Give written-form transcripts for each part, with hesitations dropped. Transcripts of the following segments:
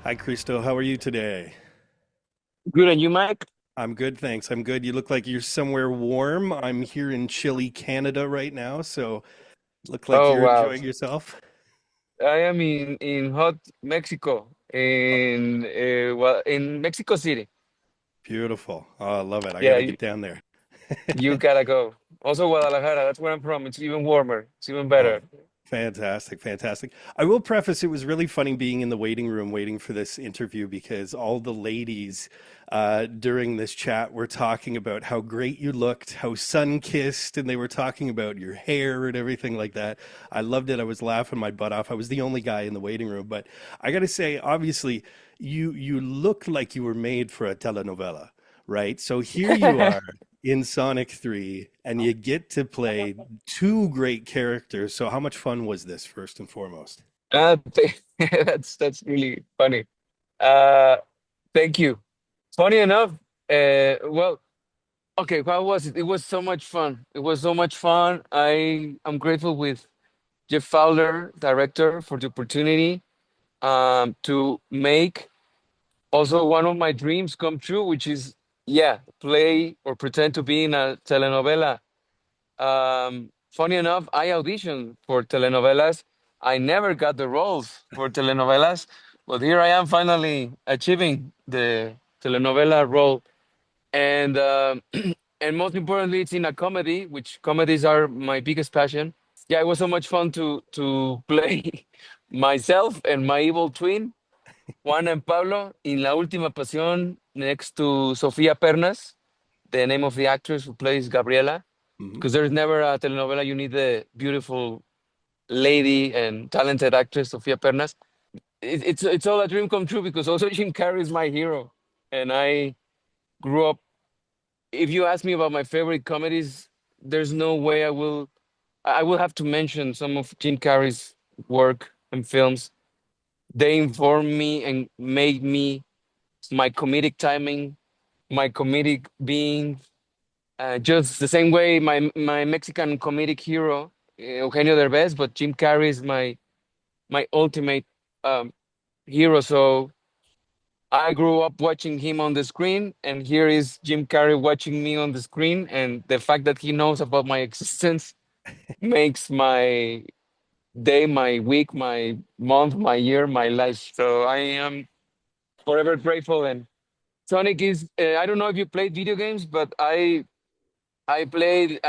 Hi, Cristo. How are you today? Good, and you, Mike? I'm good, thanks. I'm good. You look like you're somewhere warm. I'm here in chilly Canada right now, so look like Oh you're wow, enjoying yourself. I am in hot Mexico, in Mexico City. Beautiful. Oh, I love it. I got Yeah, to get down there. you gotta go. Also Guadalajara, that's where I'm from. It's even warmer. It's even Oh, better. fantastic, fantastic. I will preface it was really funny being in the waiting room waiting for this interview because all the ladies during this chat were talking about how great you looked, how sun-kissed, and they were talking about your hair and everything like that. I loved it. I was laughing my butt off. I was the only guy in the waiting room, but I got to say, obviously, you look like you were made for a telenovela, right? So here you are in Sonic 3 and you get to play two great characters. So how much fun was this first and foremost? That's really funny. Uh, Thank you. Funny enough, well, okay, how was it? It was so much fun. It was so much fun. I'm grateful with Jeff Fowler, director, for the opportunity to make also one of my dreams come true, which is, yeah, play or pretend to be in a telenovela. Funny enough, I auditioned for telenovelas. I never got the roles for telenovelas, but here I am finally achieving the telenovela role. And and most importantly, it's in a comedy, which comedies are my biggest passion. Yeah, it was so much fun to play myself and my evil twin, Juan and Pablo, in La Última Pasión, next to Sofía Pernas, the name of the actress who plays Gabriela. Hmm. Because there's never a telenovela you need the beautiful lady and talented actress Sofía Pernas. It's all a dream come true because also Jim Carrey is my hero, and I grew up. If you ask me about my favorite comedies, there's no way I will have to mention some of Jim Carrey's work and films. They informed me and made me my comedic timing, my comedic being, just the same way my Mexican comedic hero, Eugenio Derbez, but Jim Carrey is my ultimate um, hero. So I grew up watching him on the screen, and here is Jim Carrey watching me on the screen, and the fact that he knows about my existence makes my day, my week, my month, my year, my life. So I am forever grateful. And Sonic is, I don't know if you played video games, but I played.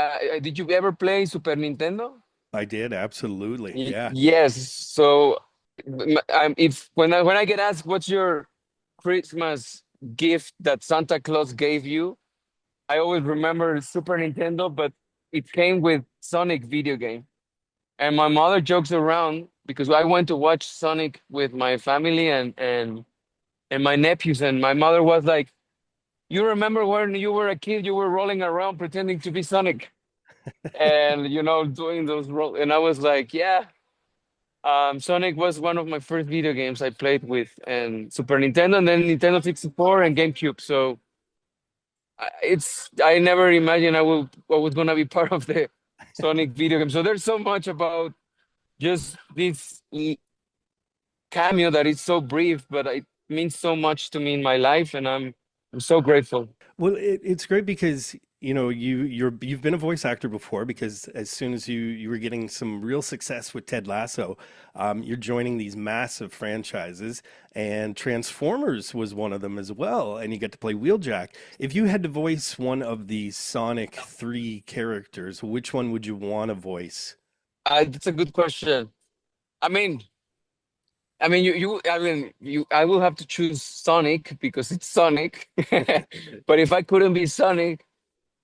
Did you ever play Super Nintendo? I did, absolutely. Yeah. Yes. So, if when I get asked, "What's your Christmas gift that Santa Claus gave you?" I always remember Super Nintendo, but it came with Sonic video game. And my mother jokes around because I went to watch Sonic with my family and my nephews, and my mother was like, "You remember when you were a kid, you were rolling around pretending to be Sonic?" And doing those role, and I was like, yeah. Sonic was one of my first video games I played with, and Super Nintendo, and then Nintendo 64 and GameCube. So I never imagined I was gonna be part of the Sonic video game. So there's so much about just this cameo that is so brief, but it means so much to me in my life, and I'm so grateful. Well, it's great because you've been a voice actor before because as soon as you were getting some real success with Ted Lasso, you're joining these massive franchises, and Transformers was one of them as well, and you get to play Wheeljack. If you had to voice one of the Sonic 3 characters, which one would you want to voice? That's a good question. I mean, I will have to choose Sonic because it's Sonic. But if I couldn't be Sonic,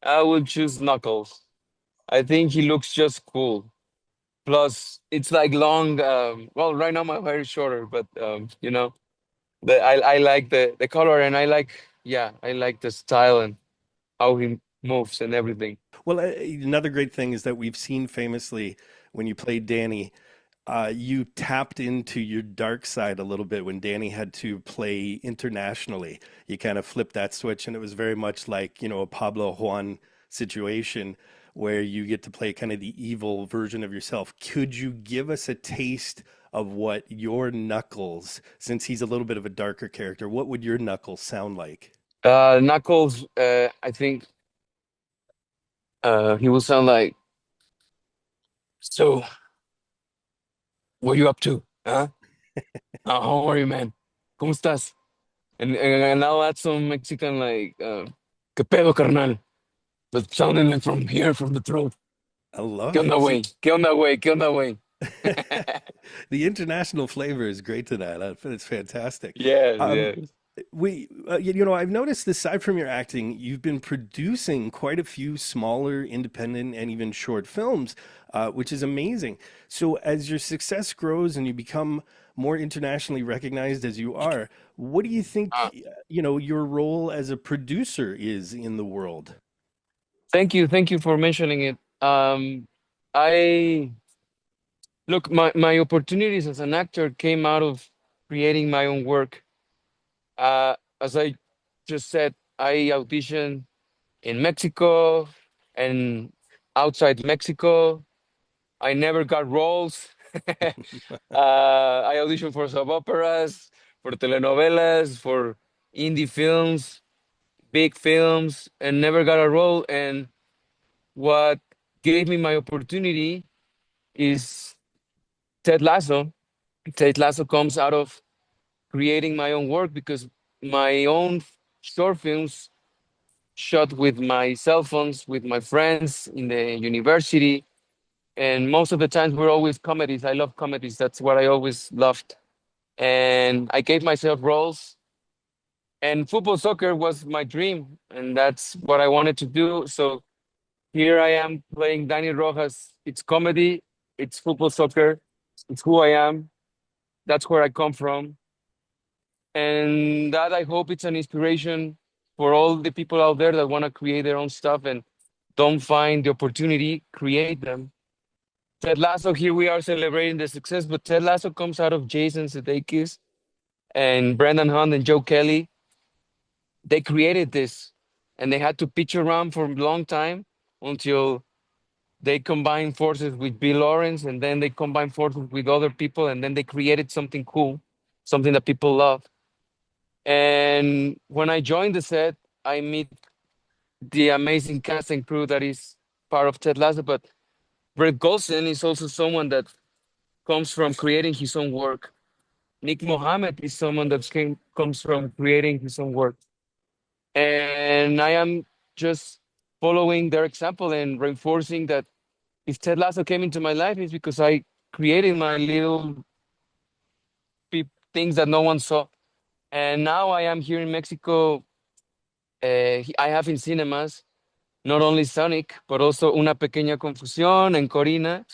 I would choose Knuckles. I think he looks just cool. Plus, it's like long. Well, right now my hair is shorter, but I like the color, and I like the style and how he moves and everything. Well, another great thing is that we've seen famously when you played Danny, you tapped into your dark side a little bit when Danny had to play internationally. You kind of flipped that switch, and it was very much like, a Pablo Juan situation where you get to play kind of the evil version of yourself. Could you give us a taste of what your Knuckles, since he's a little bit of a darker character, what would your Knuckles sound like? Knuckles, I think he will sound like, so what you up to? Huh? How are you, man? ¿Cómo estás? And I'll add some Mexican like, ¿qué pedo, carnal? But sounding like from here, from the throat. I love ¿Qué onda, it. See, güey? ¿Qué onda, güey? ¿Qué onda, güey? the international flavor is great to that. It's fantastic. Yes, Um, yes. I've noticed aside from your acting, you've been producing quite a few smaller, independent, and even short films, which is amazing. So, as your success grows and you become more internationally recognized as you are, what do you think, Uh, your role as a producer is in the world? Thank you for mentioning it. I look, my opportunities as an actor came out of creating my own work. As I just said, I auditioned in Mexico and outside Mexico. I never got roles. I auditioned for soap operas, for telenovelas, for indie films, big films, and never got a role. And what gave me my opportunity is Ted Lasso. Ted Lasso comes out of creating my own work because my own short films shot with my cell phones with my friends in the university, and most of the times we're always comedies. I love comedies. That's what I always loved, and I gave myself roles. And football soccer was my dream, and that's what I wanted to do. So here I am playing Dani Rojas. It's comedy, it's football soccer, it's who I am. That's where I come from, and that I hope it's an inspiration for all the people out there that want to create their own stuff and don't find the opportunity, create them. Ted Lasso, here we are celebrating the success, but Ted Lasso comes out of Jason Sudeikis and Brendan Hunt and Joe Kelly. They created this, and they had to pitch around for a long time until they combined forces with Bill Lawrence, and then they combined forces with other people, and then they created something cool, something that people love. And when I joined the set, I meet the amazing cast and crew that is part of Ted Lasso. But Brett Golson is also someone that comes from creating his own work. Nick Mohammed is someone that comes from creating his own work. And I am just following their example and reinforcing that if Ted Lasso came into my life, it's because I created my little things that no one saw. And now I am here in Mexico. I have in cinemas not only Sonic, but also Una Pequeña Confusión and Corina.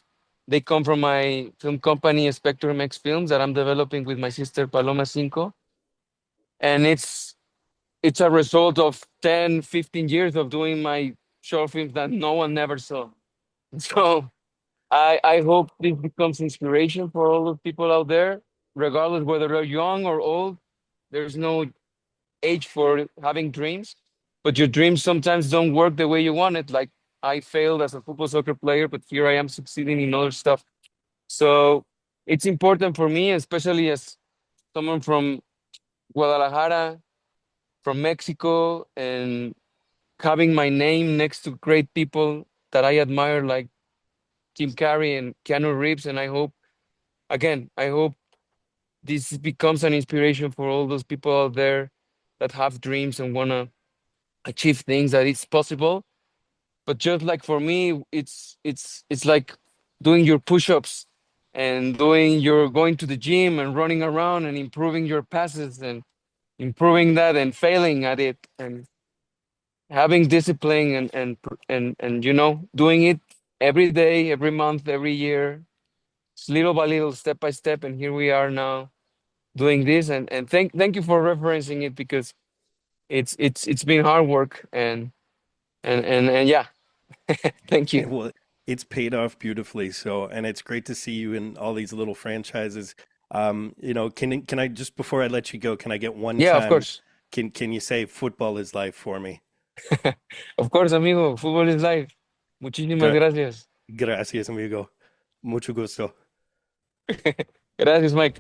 They come from my film company, Spectrum X Films, that I'm developing with my sister Paloma Cinco. And it's a result of 10, 15 years of doing my short films that no one never saw. So I hope this becomes inspiration for all the people out there, regardless whether they're young or old. There's no age for having dreams, but your dreams sometimes don't work the way you want it. Like I failed as a football soccer player, but here I am succeeding in other stuff. So it's important for me, especially as someone from Guadalajara, from Mexico, and having my name next to great people that I admire, like Jim Carrey and Keanu Reeves. And I hope this becomes an inspiration for all those people out there that have dreams and want to achieve things that it's possible. But just like for me, it's like doing your push-ups and doing your going to the gym and running around and improving your passes and improving that and failing at it and having discipline and doing it every day, every month, every year, just little by little, step by step. And here we are now doing this. And thank you for referencing it because it's been hard work and yeah, thank you. Well, it's paid off beautifully. So, and it's great to see you in all these little franchises. Can I just before I let you go, can I get one Yeah, of time? course. Can you say football is life for me? Of course, amigo. Fútbol is life. Muchísimas Gra- gracias. Gracias, amigo. Mucho gusto. Gracias, Mike.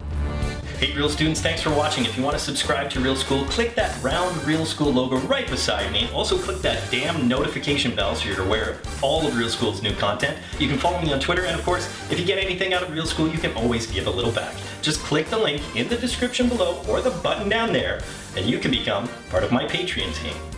Hey Real students, thanks for watching. If you want to subscribe to Real School, click that round Real School logo right beside me. Also click that damn notification bell so you're aware of all of Real School's new content. You can follow me on Twitter, and of course, if you get anything out of Real School, you can always give a little back. Just click the link in the description below or the button down there, and you can become part of my Patreon team.